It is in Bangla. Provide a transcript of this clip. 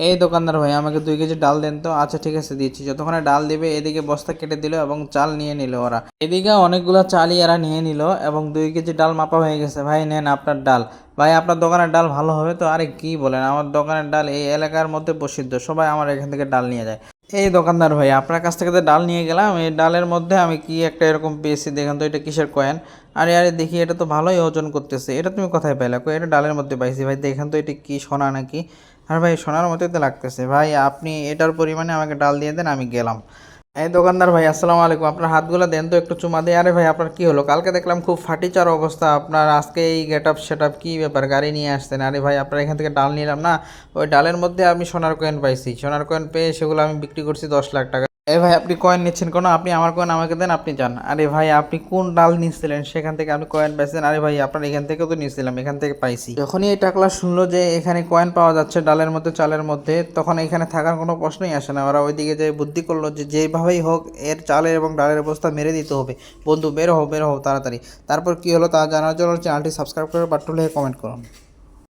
এই দোকানদার ভাই আমাকে 2 কেজি ডাল দেন তো। আচ্ছা ঠিক আছে দিচ্ছি। যতক্ষণে ডাল দিবে এদিকে বস্তা কেটে দিল এবং চাল নিয়ে নিল ওরা। এদিকে অনেকগুলো চালই এরা নিয়ে নিল এবং 2 কেজি ডাল মাপা হয়ে গেছে। ভাই নেন আপনার ডাল। ভাই আপনার দোকানের ডাল ভালো হবে তো? আরে কি বলেন, আমার দোকানের ডাল এই এলাকার মধ্যে প্রসিদ্ধ, সবাই আমার এখান থেকে ডাল নিয়ে যায়। এই দোকানদার ভাই আপনার কাছ থেকে তো ডাল নিয়ে গেলাম, এই ডালের মধ্যে আমি কি একটা এরকম পেয়েছি, দেখেন তো এটা কিসের কয়েন। আরে আরে দেখি এটা তো ভালোই ওজন করতেছে, এটা তুমি কোথায় পাইলা? কই এটা ডালের মধ্যে পাইছি ভাই, দেখেন তো এটা কি সোনা নাকি? আর ভাই সোনার মতোই তো লাগতেছে ভাই, আপনি এটার পরিমাণে আমাকে ডাল দিয়ে দেন, আমি গেলাম। এই দোকানদার ভাই আসসালামু আলাইকুম, আপনার হাতগুলো দেন তো একটু চুমা দিয়ে। আরে ভাই আপনার কি হলো? কালকে দেখলাম খুব ফাটিচার অবস্থা আপনার, আজকে এই গেট আপ সেট আপ কী ব্যাপার? গাড়ি নিয়ে আসতেন? আরে ভাই আপনার এখান থেকে ডাল নিলাম না, ওই ডালের মধ্যে আমি সোনার কয়েন পাইছি, সোনার কয়েন পেয়ে সেগুলো আমি বিক্রি করছি 10 লাখ টাকা। এই ভাই আপনি কয়েন নিচ্ছেন কোনো? আপনি আমার কয়েন আমাকে দেন, আপনি যান। আরে ভাই আপনি কোন ডাল নিচ্ছিলেন সেখান থেকে আপনি কয়েন পাইছেন? আরে ভাই আপনার এখান থেকেও তো নিয়েছিলাম, এখান থেকে পাইছি। যখনই এই টাকলা শুনলো যে এখানে কয়েন পাওয়া যাচ্ছে ডালের মধ্যে চালের মধ্যে, তখন এখানে থাকার কোনো প্রশ্নই আসে না। ওরা ওইদিকে যে বুদ্ধি করলো যে যেভাবেই হোক এর চালের এবং ডালের অবস্থা মেরে দিতে হবে। বন্ধু বের হও বের হও তাড়াতাড়ি। তারপর কি হলো তা জানার জন্য চ্যানেলটি সাবস্ক্রাইব করে বাট্টু লিখে কমেন্ট করুন।